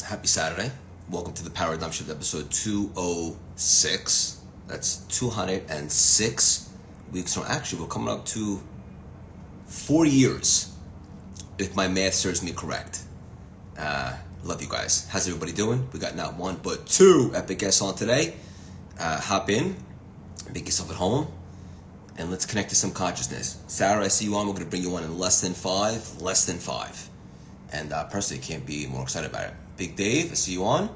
Happy Saturday. Welcome to the Paradigm Shift episode 206. That's 206 weeks from, actually, we're coming up to 4 years, if my math serves me correct. Love you guys. How's everybody doing? We got not one, but two epic guests on today. Hop in, make yourself at home, and let's connect to some consciousness. Sarah, I see you on. We're going to bring you on in less than five. And personally, can't be more excited about it. Big Dave, I see you on.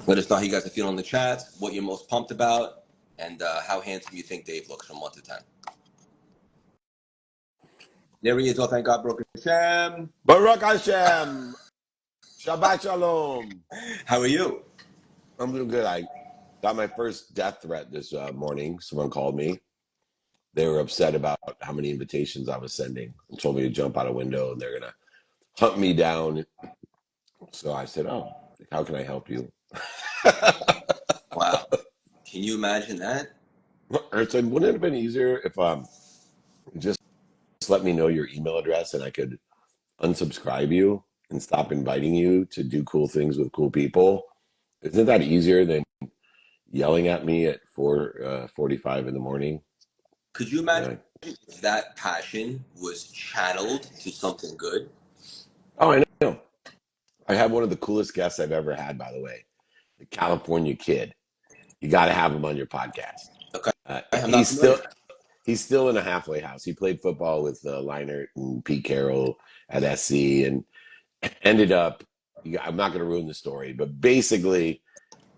Let us know how you guys are feeling in the chat, what you're most pumped about, and how handsome you think Dave looks from 1 to 10. There he is. Oh, thank God, Baruch Hashem. Baruch Hashem. Shabbat Shalom. How are you? I'm doing good. I got my first death threat this morning. Someone called me. They were upset about how many invitations I was sending and told me to jump out a window and they're going to hunt me down. So I said, oh, how can I help you? Wow. Can you imagine that? I said, wouldn't it have been easier if just let me know your email address and I could unsubscribe you and stop inviting you to do cool things with cool people? Isn't that easier than yelling at me at 4:45 in the morning? Could you imagine if that passion was channeled to something good? Oh, I know. I had one of the coolest guests I've ever had, by the way, the California Kid. You got to have him on your podcast. Okay. He's still in a halfway house. He played football with Leinert and Pete Carroll at SC and ended up, I'm not going to ruin the story, but basically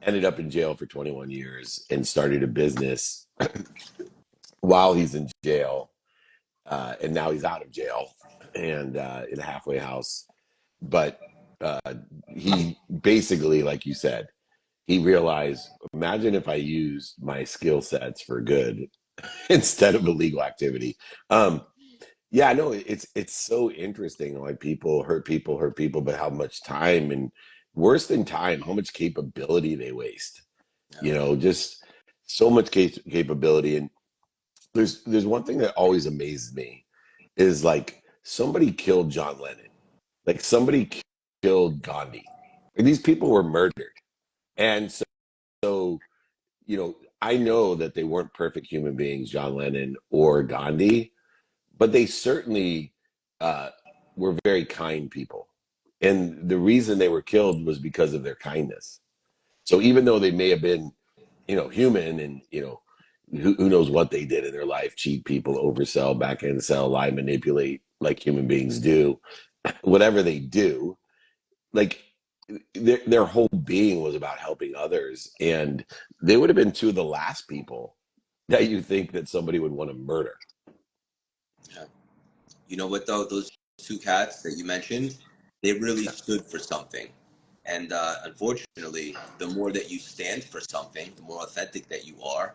ended up in jail for 21 years and started a business while he's in jail. And now he's out of jail and in a halfway house. But he basically, like you said, he realized, imagine if I used my skill sets for good instead of illegal activity. Yeah, no, it's so interesting. Like people hurt people, but how much time, and worse than time, how much capability they waste. You know, just so much capability. And there's one thing that always amazes me is like somebody killed John Lennon, like somebody killed Gandhi. And these people were murdered. And so, you know, I know that they weren't perfect human beings, John Lennon or Gandhi, but they certainly were very kind people. And the reason they were killed was because of their kindness. So even though they may have been, you know, human and, you know, who knows what they did in their life, cheat people, oversell, back end sell, lie, manipulate like human beings do, whatever they do, like their whole being was about helping others. And they would have been two of the last people that you think that somebody would want to murder. Yeah. You know what, though? Those two cats that you mentioned, they really stood for something. And unfortunately, the more that you stand for something, the more authentic that you are,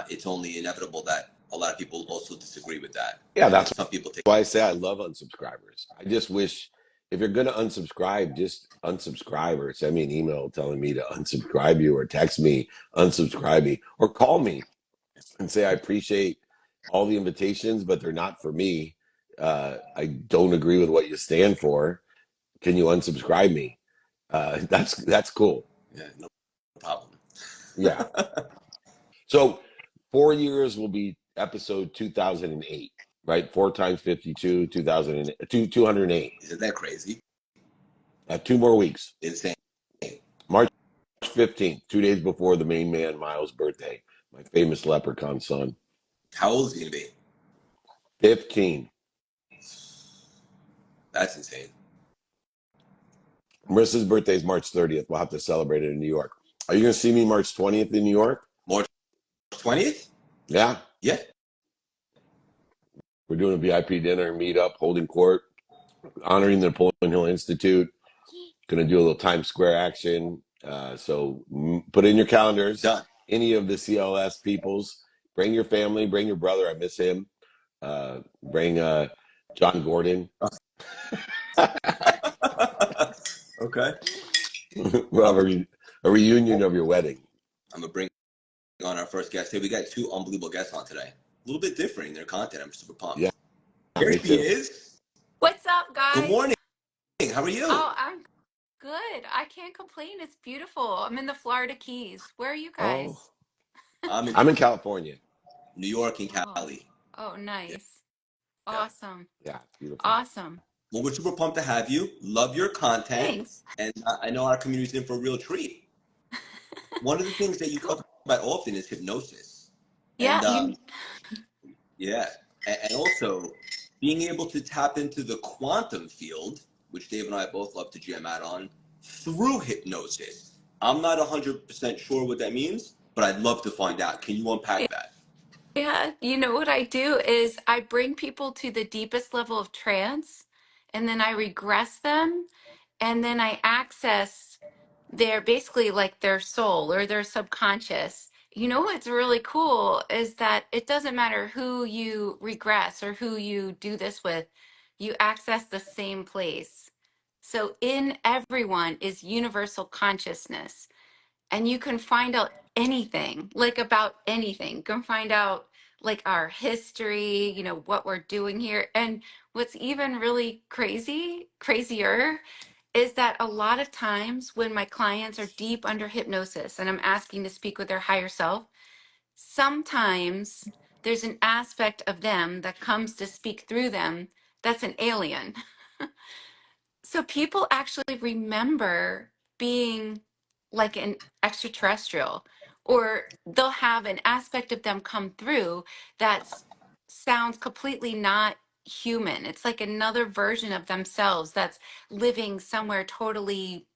it's only inevitable that a lot of people also disagree with that. Yeah, that's some people take. why I say I love unsubscribers. I just wish if you're going to unsubscribe, just unsubscribe or send me an email telling me to unsubscribe you or text me, unsubscribe me, or call me and say, I appreciate all the invitations, but they're not for me. I don't agree with what you stand for. Can you unsubscribe me? That's cool. Yeah, no problem. Yeah. So 4 years will be episode 2008, right? 4 times 52, 208. Isn't that crazy? 2 more weeks. Insane. March 15th, 2 days before the main man Miles' birthday, my famous leprechaun son. How old is he going to be? 15. That's insane. Marissa's birthday is March 30th. We'll have to celebrate it in New York. Are you going to see me March 20th in New York? March 20th? Yeah. Yeah. We're doing a VIP dinner, meetup, holding court, honoring the Napoleon Hill Institute. Going to do a little Times Square action. So put in your calendars. Done. Any of the CLS peoples. Bring your family. Bring your brother. I miss him. Bring John Gordon. Okay. Well, a reunion of your wedding. I'm going to bring on our first guest. Hey, we got two unbelievable guests on today. A little bit different in their content. I'm super pumped. Yeah. Here she is. up, Good guys? morning. How are you? Oh, I'm good. I can't complain. It's beautiful. I'm in the Florida Keys. Where are you Oh, guys? I'm in I'm in California. New York and Oh, Cali. oh, Yeah, nice. yeah. Awesome. Yeah, it's beautiful. Awesome. Well, we're super pumped to have you. Love your content, Thanks. and I know our community's in for a real treat. One of the things that you Cool. talk about often is hypnosis, Yeah, and you yeah, and also being able to tap into the quantum field, which Dave and I both love to jam out on, through hypnosis. I'm not 100% sure what that means, but I'd love to find out. Can you unpack that? yeah, you know what I do is I bring people to the deepest level of trance and then I regress them and then I access their basically like their soul or their subconscious. You know what's really cool is that it doesn't matter who you regress or who you do this with, you access the same place. So in everyone is universal consciousness, and you can find out anything, like about anything. You can find out like our history, what we're doing here. And what's even really crazier is that a lot of times when my clients are deep under hypnosis and I'm asking to speak with their higher self, sometimes there's an aspect of them that comes to speak through them that's an alien. So people actually remember being like an extraterrestrial, or they'll have an aspect of them come through that sounds completely not human. It's like another version of themselves that's living somewhere totally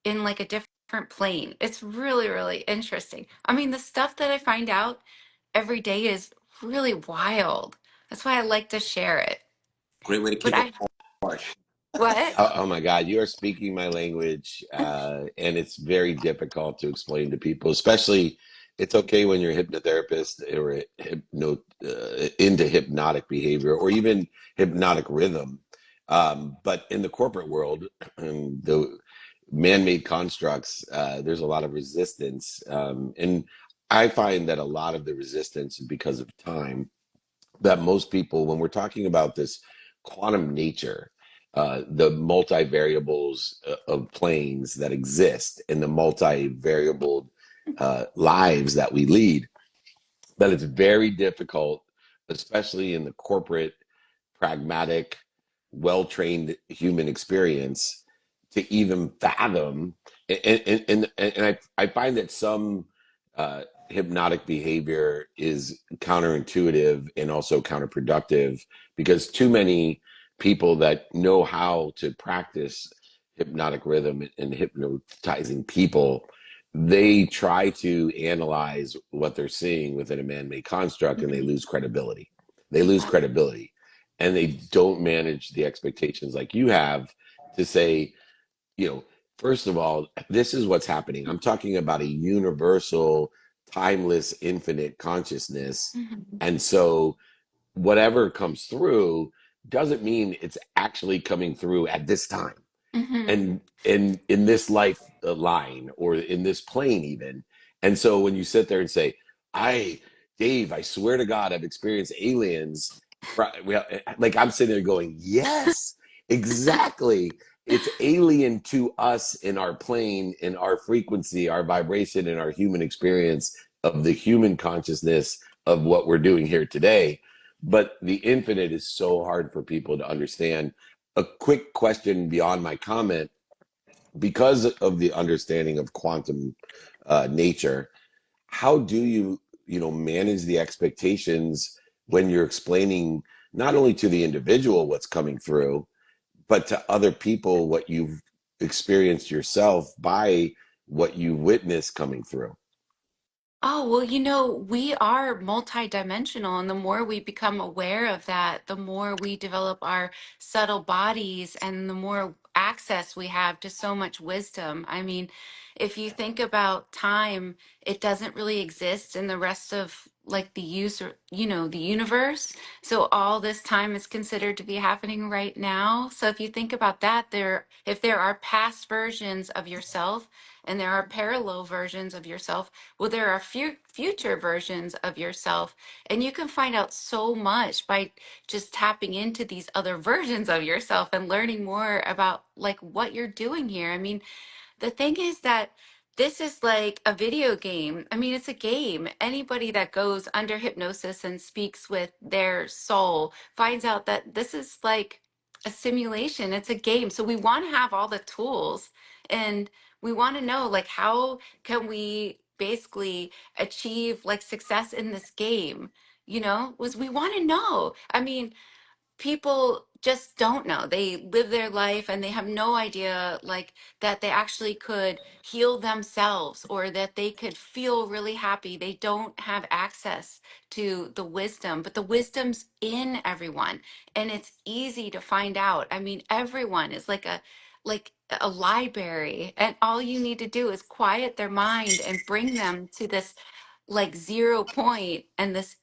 in like a different plane. It's really, really interesting. I mean, the stuff that I find out every day is really wild. That's why I like to share it. Great way to But keep it fresh. what? Oh my God, you are speaking my language, and it's very difficult to explain to people. Especially, it's okay when you're a hypnotherapist or into hypnotic behavior or even hypnotic rhythm. But in the corporate world, the man-made constructs, there's a lot of resistance, and I find that a lot of the resistance is because of time. That most people, when we're talking about this quantum nature, the multivariables of planes that exist and the multivariable lives that we lead, that it's very difficult, especially in the corporate, pragmatic, well-trained human experience, to even fathom. And I find that some hypnotic behavior is counterintuitive and also counterproductive, because too many people that know how to practice hypnotic rhythm and hypnotizing people, they try to analyze what they're seeing within a man-made construct, and they Mhm. lose credibility. They lose Yeah. credibility, and they don't manage the expectations like you have, to say, you know, first of all, this is what's happening. I'm talking about a universal, timeless, infinite consciousness. Mhm. And so whatever comes through doesn't mean it's actually coming through at this time Mhm. and in this life line or in this plane even. And so when you sit there and say, I Dave, I swear to God, I've experienced aliens, well, like I'm sitting there going, yes, exactly. It's alien to us in our plane, in our frequency, our vibration, in our human experience of the human consciousness of what we're doing here today. But the infinite is so hard for people to understand. A quick question beyond my comment: because of the understanding of quantum nature, how do you manage the expectations when you're explaining not only to the individual what's coming through, but to other people what you've experienced yourself by what you witnessed coming through? Oh, well, we are multidimensional, and the more we become aware of that, the more we develop our subtle bodies and the more access we have to so much wisdom. I mean, if you think about time, it doesn't really exist in the rest of like the user, the universe. So all this time is considered to be happening right now. So if you think about that, if there are past versions of yourself and there are parallel versions of yourself, well, there are future versions of yourself. And you can find out so much by just tapping into these other versions of yourself and learning more about like what you're doing here. I mean, the thing is that this is like a video game. I mean, it's a game. Anybody that goes under hypnosis and speaks with their soul finds out that this is like a simulation. It's a game. So we want to have all the tools and we want to know like how can we basically achieve like success in this game? Was we want to know. I mean, people just don't know. They live their life and they have no idea like that they actually could heal themselves or that they could feel really happy. They don't have access to the wisdom, but the wisdom's in everyone and it's easy to find out. I mean, everyone is like a library and all you need to do is quiet their mind and bring them to this like 0 point and this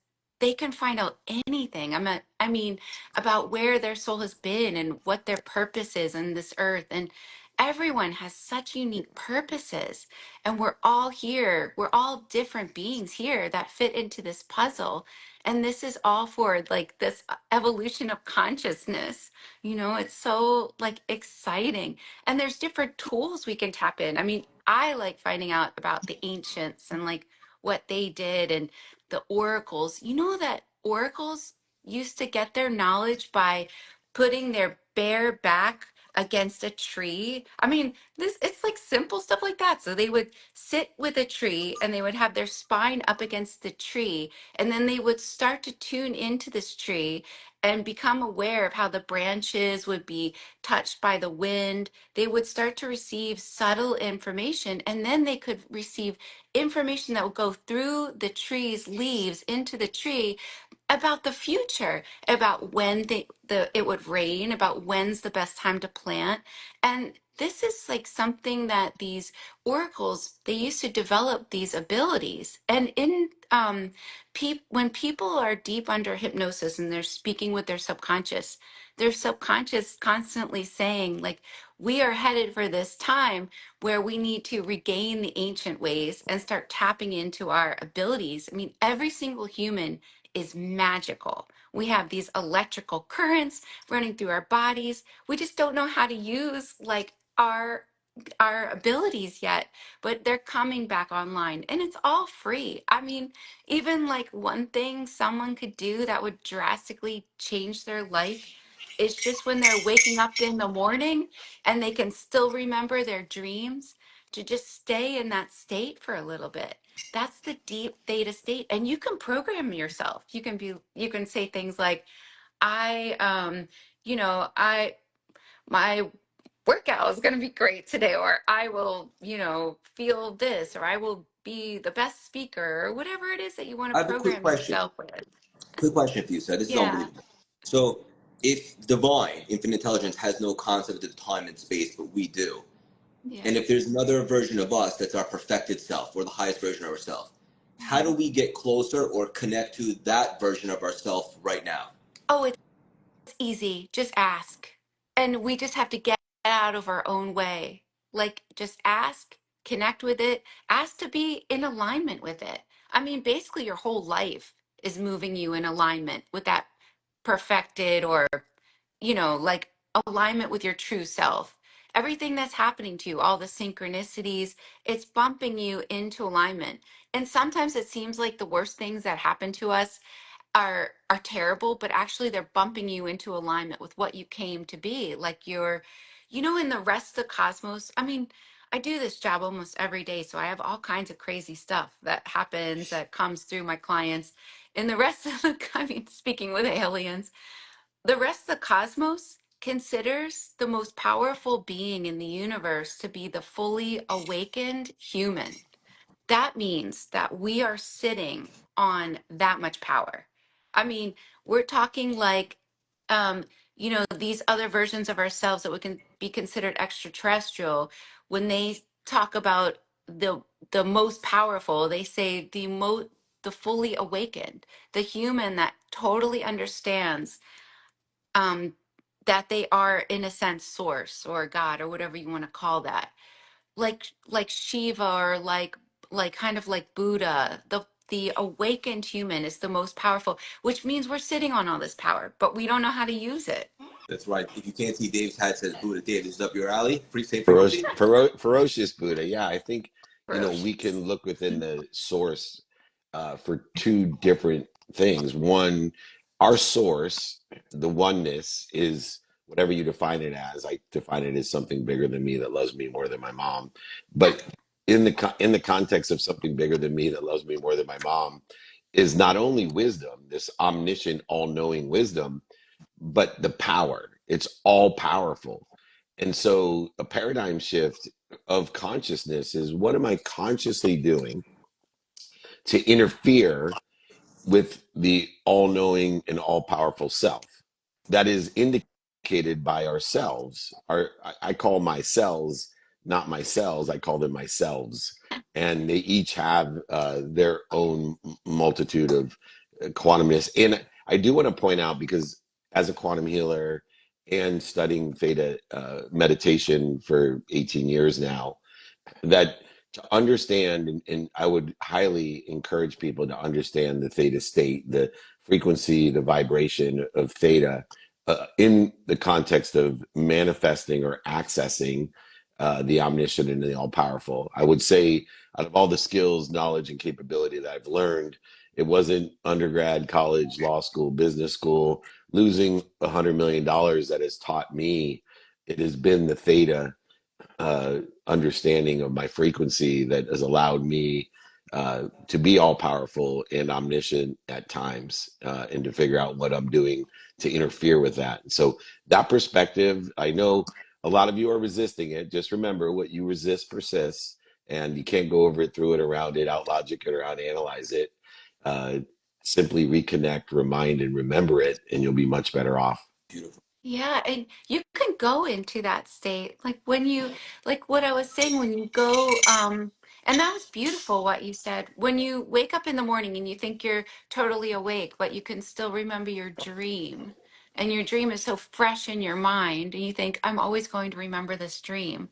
they can find out anything. I mean, about where their soul has been and what their purpose is on this earth. And everyone has such unique purposes. And we're all here. We're all different beings here that fit into this puzzle. And this is all for like this evolution of consciousness. It's so like exciting. And there's different tools we can tap in. I mean, I like finding out about the ancients and like what they did and the oracles. You know that oracles used to get their knowledge by putting their bare back against a tree. I mean, this it's like simple stuff like that. So they would sit with a tree and they would have their spine up against the tree and then they would start to tune into this tree and become aware of how the branches would be touched by the wind. They would start to receive subtle information and then they could receive information that would go through the tree's leaves into the tree about the future, about when it would rain, about when's the best time to plant. And this is like something that these oracles, they used to develop these abilities. And in when people are deep under hypnosis and they're speaking with their subconscious constantly saying like, we are headed for this time where we need to regain the ancient ways and start tapping into our abilities. I mean, every single human is magical. We have these electrical currents running through our bodies. We just don't know how to use like our abilities yet, but they're coming back online and it's all free. I mean, even like one thing someone could do that would drastically change their life is just when they're waking up in the morning and they can still remember their dreams to just stay in that state for a little bit. That's the deep theta state. And you can program yourself. You can say things like, I, my workout is going to be great today, or I will, feel this, or I will be the best speaker, or whatever it is that you want I to have a quick program question. yourself with. Quick question for you, sir. This is Yeah. unbelievable. So, if divine, infinite intelligence has no concept of time and space, but we do, Yeah. and if there's another version of us that's our perfected self or the highest version of ourselves, how do we get closer or connect to that version of ourselves right now? Oh, it's easy. Just ask. And we just have to get out of our own way. Like, just ask, connect with it, ask to be in alignment with it. I mean, basically, your whole life is moving you in alignment with that perfected or like alignment with your true self. Everything that's happening to you, all the synchronicities, it's bumping you into alignment. And sometimes it seems like the worst things that happen to us are terrible, but actually they're bumping you into alignment with what you came to be. Like in the rest of the cosmos. I mean, I do this job almost every day, so I have all kinds of crazy stuff that happens that comes through my clients. In the rest of the, I mean, speaking with aliens, the rest of the cosmos considers the most powerful being in the universe to be the fully awakened human. That means that we are sitting on that much power. I mean, we're talking like, these other versions of ourselves that we can be considered extraterrestrial. When they talk about the most powerful, they say the fully awakened, the human that totally understands that they are, in a sense, source or God or whatever you want to call that, like Shiva, or like kind of like Buddha. The awakened human is the most powerful, which means we're sitting on all this power, but we don't know how to use it. That's right. If you can't see Dave's hat, says Buddha. Dave, this is up your alley. Say Ferocious, frequency. ferocious Buddha. Yeah, I think, we Ferocious. can look within the source for two different things. One, our source, the oneness, is whatever you define it as. I define it as something bigger than me that loves me more than my mom. But in the context of something bigger than me that loves me more than my mom, is not only wisdom, this omniscient, all-knowing wisdom, but the power. It's all powerful. And so a paradigm shift of consciousness is, what am I consciously doing to interfere with the all-knowing and all-powerful self that is indicated by ourselves? I call my cells not my cells, I call them myselves, and they each have their own multitude of quantumness. And I do want to point out, because as a quantum healer and studying theta meditation for 18 years now, that to understand, and I would highly encourage people to understand the theta state, the frequency, the vibration of theta, in the context of manifesting or accessing the omniscient and the all powerful. I would say, out of all the skills, knowledge, and capability that I've learned, it wasn't undergrad, college, law school, business school, losing $100 million that has taught me. It has been the theta understanding of my frequency that has allowed me to be all powerful and omniscient at times, and to figure out what I'm doing to interfere with that. So that perspective, I know a lot of you are resisting it. Just remember, what you resist persists, and you can't go over it, through it, around it, out logic it, or out analyze it. Simply reconnect, remind, and remember it, and you'll be much better off. Beautiful. Yeah, and you can go into that state. Like when you, like what I was saying, when you go, and that was beautiful what you said. When you wake up in the morning and you think you're totally awake, but you can still remember your dream, and your dream is so fresh in your mind, and you think, I'm always going to remember this dream.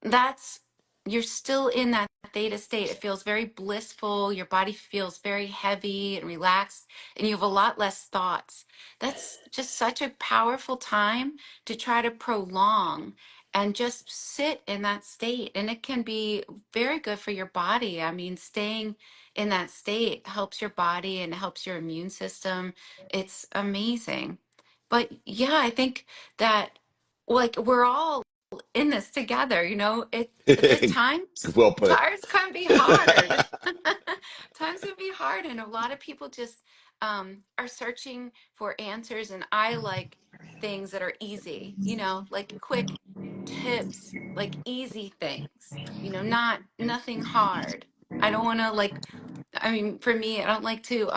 That's, you're still in that theta state. It feels very blissful. Your body feels very heavy and relaxed, and you have a lot less thoughts. That's just such a powerful time to try to prolong and just sit in that state. And it can be very good for your body. I mean, staying in that state helps your body and helps your immune system. It's amazing. But yeah, I think that, like, we're all in this together, the times Well put. can be hard. Times can be hard, and a lot of people just are searching for answers, and I like things that are easy, like quick tips, like easy things, not nothing hard. I don't want to, like, I mean, for me, I don't like to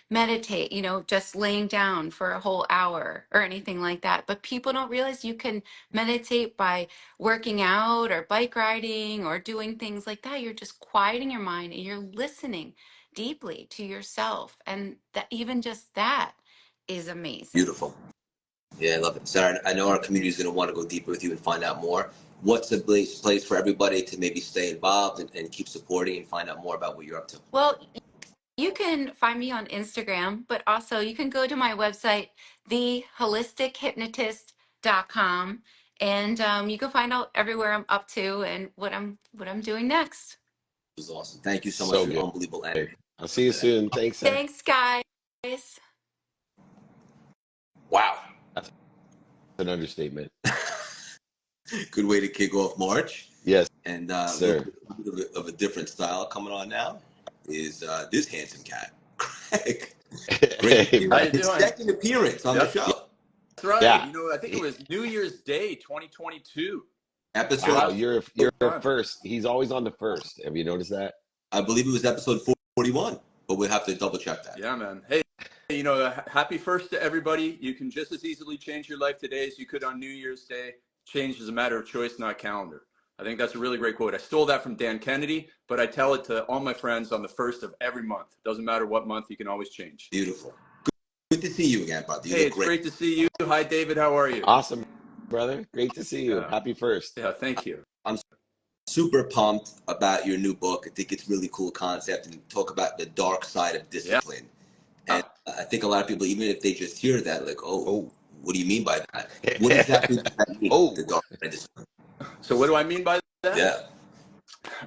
meditate, just laying down for a whole hour or anything like that. But people don't realize you can meditate by working out or bike riding or doing things like that. You're just quieting your mind and you're listening deeply to yourself. And that, even just that, is amazing. Beautiful. Yeah, I love it. Sarah, I know our community is going to want to go deeper with you and find out more. What's a place for everybody to maybe stay involved and keep supporting and find out more about what you're up to? Well, you can find me on Instagram, but also you can go to my website, theholistichuhypnotist.com, and you can find out everywhere I'm up to and what I'm doing next. It was awesome. Thank you so much So for your good. unbelievable energy I'll see you today. soon. Thanks, Sarah. Thanks, guys. Wow. That's an understatement. Good way to kick off March. Yes, And sir. of a different style coming on now is this handsome cat, Craig. Great. Hey, How you His doing? second appearance on the show. That's right. yeah. I think it was New Year's Day, 2022. Episode, Wow, Wow. you're a first. He's always on the first. Have you noticed that? I believe it was episode 41, but we'll have to double check that. Yeah, man. Hey, happy first to everybody. You can just as easily change your life today as you could on New Year's Day. Change is a matter of choice, not calendar. I think that's a really great quote. I stole that from Dan Kennedy, but I tell it to all my friends on the first of every month. Doesn't matter what month, you can always change. Beautiful. Good to see you again, brother. You Hey, look it's great. great to see you. Hi, David. How are you? Awesome, brother. Great to see you. Happy first. Yeah, thank you. I'm super pumped about your new book. I think it's really cool concept and talk about the dark side of discipline. Yeah. And I think a lot of people, even if they just hear that, like, oh, Oh. what do you mean by that? What exactly does that mean? Oh. The dark side of discipline. So what do I mean by that? Yeah.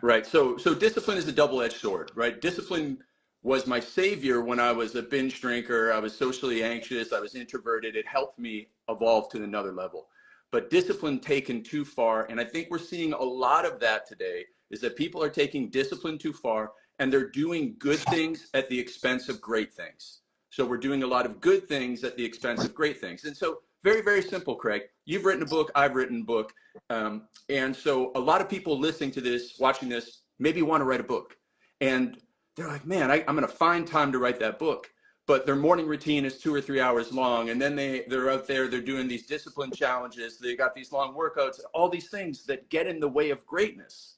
Right. So discipline is a double-edged sword, right? Discipline was my savior when I was a binge drinker. I was socially anxious. I was introverted. It helped me evolve to another level. But discipline taken too far, and I think we're seeing a lot of that today, is that people are taking discipline too far and they're doing good things at the expense of great things. So we're doing a lot of good things at the expense of great things. And so very, very simple, Craig. You've written a book. I've written a book. And so a lot of people listening to this, watching this, maybe want to write a book. And they're like, man, I'm going to find time to write that book. But their morning routine is 2 or 3 hours long. And then they're out there, they're doing these discipline challenges. They got these long workouts, all these things that get in the way of greatness.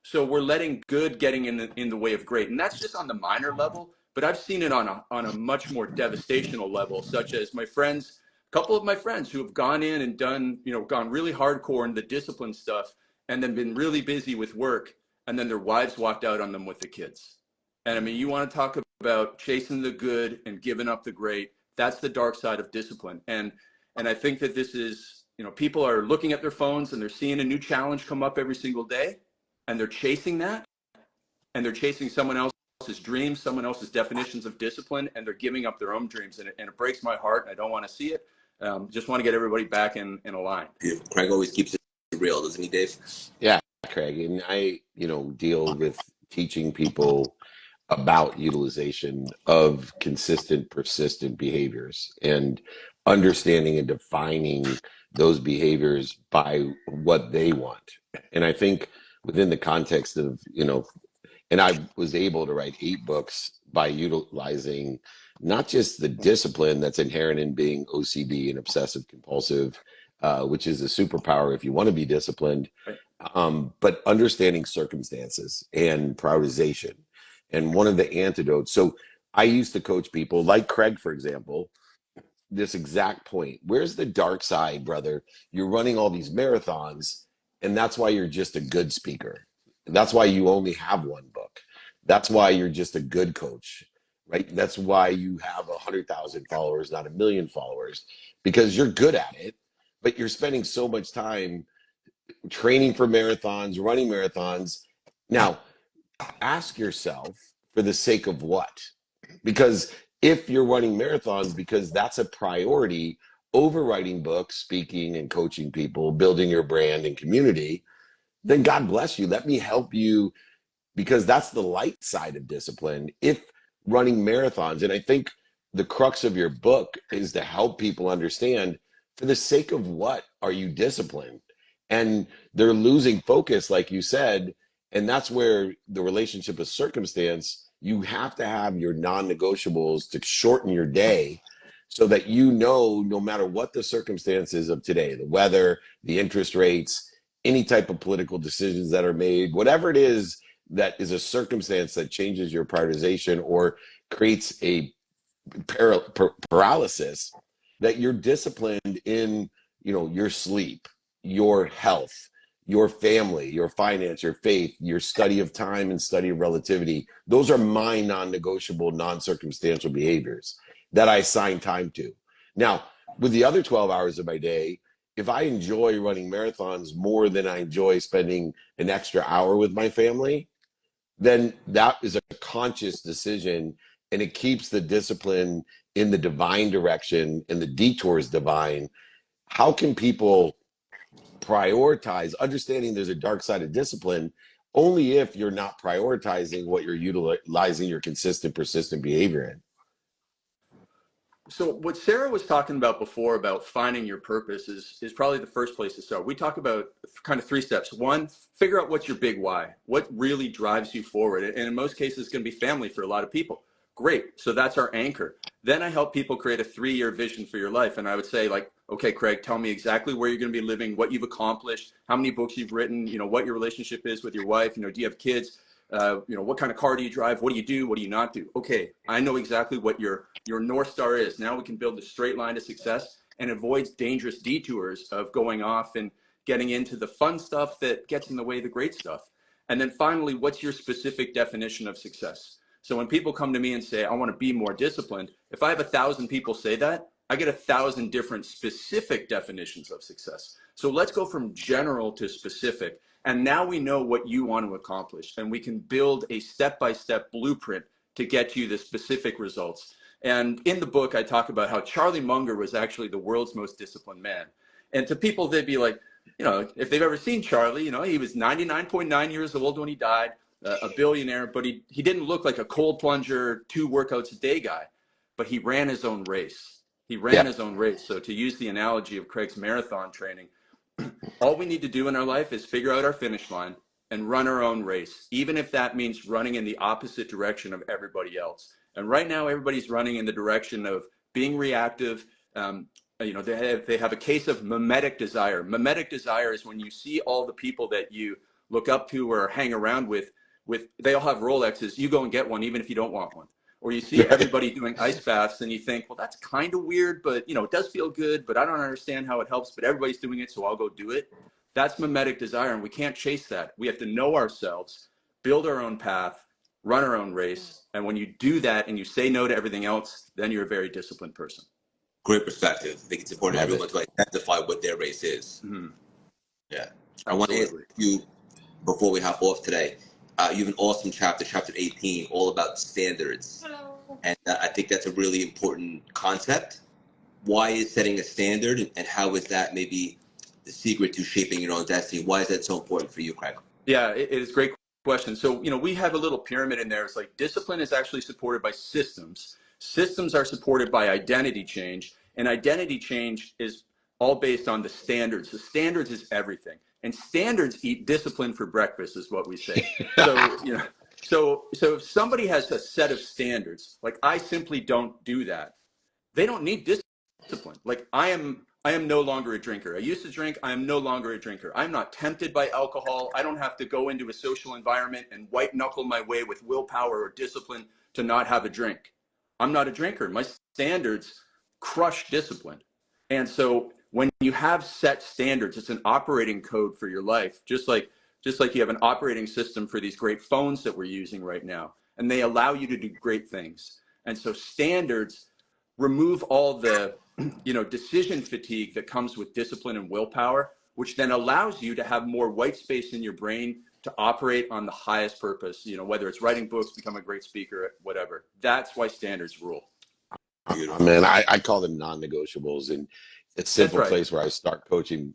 So we're letting good getting in the way of great. And that's just on the minor level. But I've seen it on a much more devastational level, such as a couple of my friends who have gone in and gone really hardcore in the discipline stuff and then been really busy with work. And then their wives walked out on them with the kids. And I mean, you want to talk about chasing the good and giving up the great. That's the dark side of discipline. And I think that this is, people are looking at their phones and they're seeing a new challenge come up every single day. And they're chasing that. And they're chasing someone else's dreams, someone else's definitions of discipline. And they're giving up their own dreams. And it breaks my heart. And I don't want to see it. Just want to get everybody back in a line. Craig always keeps it real, doesn't he, Dave? Yeah, Craig. And I, deal with teaching people about utilization of consistent, persistent behaviors and understanding and defining those behaviors by what they want. And I think within the context of, and I was able to write 8 books by utilizing not just the discipline that's inherent in being OCD and obsessive compulsive, which is a superpower if you want to be disciplined, but understanding circumstances and prioritization. And one of the antidotes, so I used to coach people like Craig, for example, this exact point. Where's the dark side, brother? You're running all these marathons, and that's why you're just a good speaker. That's why you only have 1 book. That's why you're just a good coach, right? That's why you have 100,000 followers, not 1 million followers, because you're good at it, but you're spending so much time training for marathons, running marathons. Now, ask yourself, for the sake of what? Because if you're running marathons because that's a priority over writing books, speaking and coaching people, building your brand and community, then God bless you. Let me help you, because that's the light side of discipline. If running marathons, and I think the crux of your book is to help people understand, for the sake of what are you disciplined? And they're losing focus, like you said. And that's where the relationship of circumstance, you have to have your non-negotiables to shorten your day so that no matter what the circumstances of today, the weather, the interest rates, any type of political decisions that are made, whatever it is that is a circumstance that changes your prioritization or creates a paralysis, that you're disciplined in, your sleep, your health, your family, your finance, your faith, your study of time and study of relativity. Those are my non-negotiable, non-circumstantial behaviors that I assign time to. Now, with the other 12 hours of my day, if I enjoy running marathons more than I enjoy spending an extra hour with my family, then that is a conscious decision, and it keeps the discipline in the divine direction and the detours divine. How can people prioritize, understanding there's a dark side of discipline, only if you're not prioritizing what you're utilizing your consistent, persistent behavior in? So what Sarah was talking about before about finding your purpose is probably the first place to start. We talk about kind of 3 steps. 1, figure out what's your big why, what really drives you forward. And in most cases, it's going to be family for a lot of people. Great. So that's our anchor. Then I help people create a 3-year vision for your life. And I would say, like, okay, Craig, tell me exactly where you're going to be living, what you've accomplished, how many books you've written, what your relationship is with your wife, do you have kids, what kind of car do you drive, what do you do, what do you not do? Okay, I know exactly what your North Star is. Now we can build a straight line to success and avoid dangerous detours of going off and getting into the fun stuff that gets in the way of the great stuff. And then finally, what's your specific definition of success? So when people come to me and say, I want to be more disciplined, if I have 1,000 people say that, I get 1,000 different specific definitions of success. So let's go from general to specific. And now we know what you want to accomplish, and we can build a step-by-step blueprint to get you the specific results. And in the book, I talk about how Charlie Munger was actually the world's most disciplined man. And to people, they'd be like, if they've ever seen Charlie, he was 99.9 years old when he died, a billionaire, but he didn't look like a cold plunger, 2 workouts a day guy, but he ran his own race. He ran his own race. So to use the analogy of Craig's marathon training, all we need to do in our life is figure out our finish line and run our own race, even if that means running in the opposite direction of everybody else. And right now, everybody's running in the direction of being reactive. They have a case of mimetic desire. Mimetic desire is when you see all the people that you look up to or hang around with, they all have Rolexes, you go and get one even if you don't want one. Or you see everybody doing ice baths and you think, well, that's kind of weird, but it does feel good, but I don't understand how it helps, but everybody's doing it, so I'll go do it. That's mimetic desire, and we can't chase that. We have to know ourselves, build our own path, run our own race. And when you do that and you say no to everything else, then you're a very disciplined person. Great perspective. I think it's important for everyone to identify what their race is. Mm-hmm. Yeah. I want to ask you, before we hop off today, you have an awesome chapter 18, all about standards. Hello. And I think that's a really important concept. Why is setting a standard, and how is that maybe the secret to shaping your own destiny? Why is that so important for you, Craig? Yeah, it is a great question. So, we have a little pyramid in there. It's like discipline is actually supported by systems. Systems are supported by identity change, and identity change is all based on the standards. The standards is everything. And standards eat discipline for breakfast is what we say. So, so if somebody has a set of standards, like I simply don't do that, they don't need discipline. Like I am no longer a drinker. I used to drink. I am no longer a drinker. I'm not tempted by alcohol. I don't have to go into a social environment and white knuckle my way with willpower or discipline to not have a drink. I'm not a drinker. My standards crush discipline. And so when you have set standards, it's an operating code for your life, just like you have an operating system for these great phones that we're using right now, and they allow you to do great things. And so standards remove all the decision fatigue that comes with discipline and willpower, which then allows you to have more white space in your brain to operate on the highest purpose, whether it's writing books, become a great speaker, whatever. That's why standards rule. Man, I call them non-negotiables, and it's a simple place where I start coaching.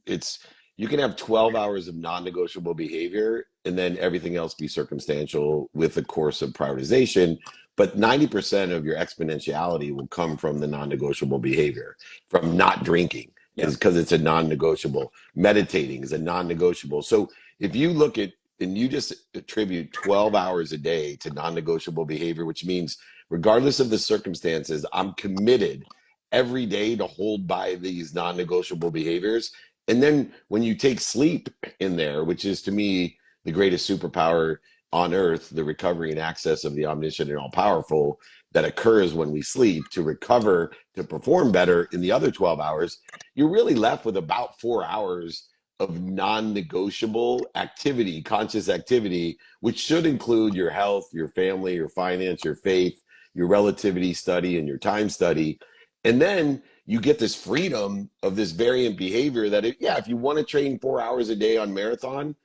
You can have 12 hours of non-negotiable behavior and then everything else be circumstantial with a course of prioritization. But 90% of your exponentiality will come from the non-negotiable behavior, from not drinking, because it's a non-negotiable. Meditating is a non-negotiable. So if you look at, and you just attribute 12 hours a day to non-negotiable behavior, which means regardless of the circumstances, I'm committed every day to hold by these non-negotiable behaviors. And then when you take sleep in there, which is to me the greatest superpower on earth, the recovery and access of the omniscient and all powerful that occurs when we sleep to recover, to perform better in the other 12 hours, you're really left with about 4 hours of non-negotiable activity, conscious activity, which should include your health, your family, your finance, your faith, your relativity study, and your time study. And then you get this freedom of this variant behavior that, if you want to train 4 hours a day on marathon,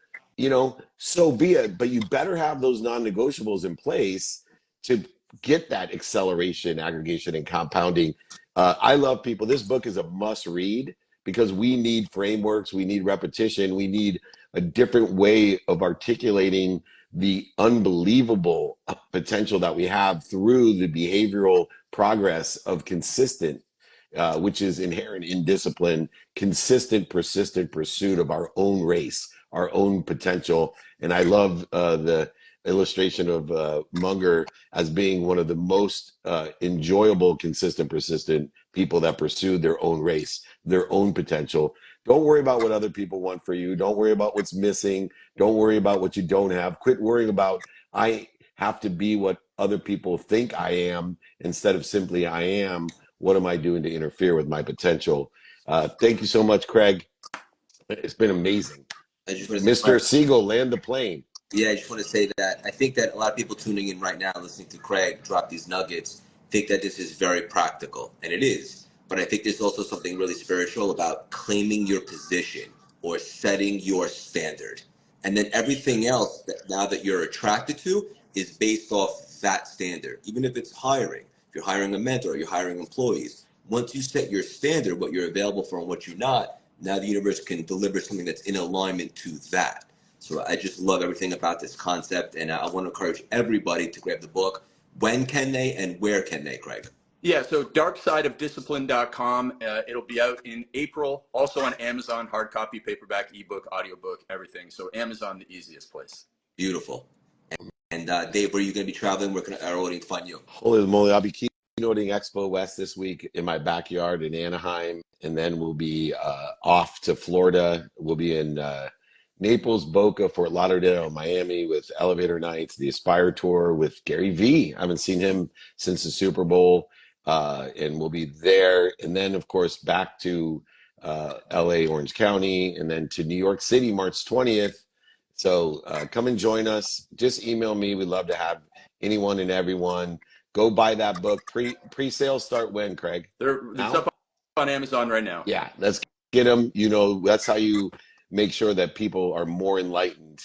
so be it. But you better have those non-negotiables in place to get that acceleration, aggregation, and compounding. I love people. This book is a must read because we need frameworks. We need repetition. We need a different way of articulating the unbelievable potential that we have through the behavioral progress of consistent, which is inherent in discipline, consistent, persistent pursuit of our own race, our own potential. And I love the illustration of Munger as being one of the most enjoyable, consistent, persistent people that pursue their own race, their own potential. Don't worry about what other people want for you. Don't worry about what's missing. Don't worry about what you don't have. Quit worrying about, I have to be what other people think I am instead of simply I am. What am I doing to interfere with my potential? Thank you so much, Craig. It's been amazing. I just want to say, Mr. Siegel, land the plane. yeah, I just want to say that I think that a lot of people tuning in right now, listening to Craig drop these nuggets, think that this is very practical, and it is. But I think there's also something really spiritual about claiming your position or setting your standard. And then everything else that now that you're attracted to is based off that standard. Even if it's hiring, if you're hiring a mentor, you're hiring employees. Once you set your standard, what you're available for and what you're not, now the universe can deliver something that's in alignment to that. So I just love everything about this concept, and I want to encourage everybody to grab the book. When can they and where can they, Craig? Yeah, so darksideofdiscipline.com. It'll be out in April. Also on Amazon, hard copy, paperback, ebook, audiobook, everything. So Amazon, the easiest place. Beautiful. And Dave, where are you going to be traveling? Where can our audience find you? Holy moly, I'll be keynoting Expo West this week in my backyard in Anaheim, and then we'll be off to Florida. We'll be in Naples, Boca, Fort Lauderdale, Miami with Elevator Nights, the Aspire Tour with Gary Vee. I haven't seen him since the Super Bowl, and we'll be there. And then, of course, back to LA, Orange County, and then to New York City, March 20th. So come and join us. Just email me. We'd love to have anyone and everyone. Go buy that book. Pre-sales start when, Craig? It's up on Amazon right now. Yeah, let's get them. You know, that's how you make sure that people are more enlightened,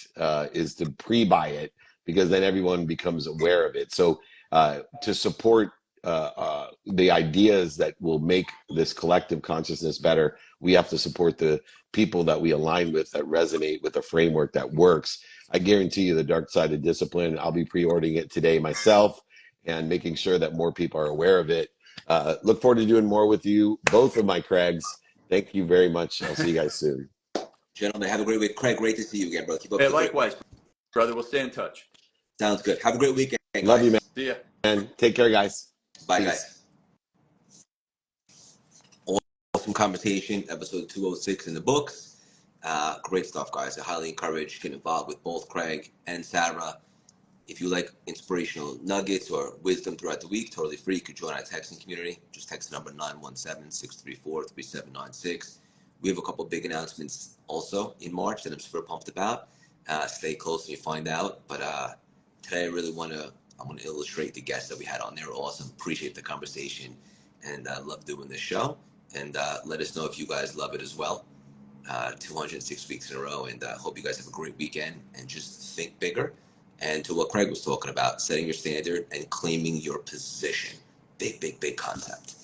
is to pre-buy it, because then everyone becomes aware of it. So to support the ideas that will make this collective consciousness better, we have to support the people that we align with, that resonate with a framework that works. I guarantee you the dark side of discipline, I'll be pre-ordering it today myself and making sure that more people are aware of it. Look forward to doing more with you, both of my Craigs. Thank you very much. I'll see you guys soon. Gentlemen, have a great week. Craig, great to see you again, bro. Keep up Hey, the likewise, brother. We'll stay in touch. Sounds good. Have a great weekend, guys. Love you, man. See ya. And take care, guys. Bye, Peace. guys. Awesome conversation, episode 206 in the books. Great stuff, guys. I highly encourage getting involved with both Craig and Sarah. If you like inspirational nuggets or wisdom throughout the week, totally free. You could join our texting community. Just text the number 917-634-3796. We have a couple big announcements also in March that I'm super pumped about. Stay close and you find out. But today I really want to illustrate the guests that we had on there. Awesome. Appreciate the conversation, and love doing this show. And let us know if you guys love it as well. 206 weeks in a row, and hope you guys have a great weekend, and just think bigger. And to what Craig was talking about, setting your standard and claiming your position. Big, big, big concept.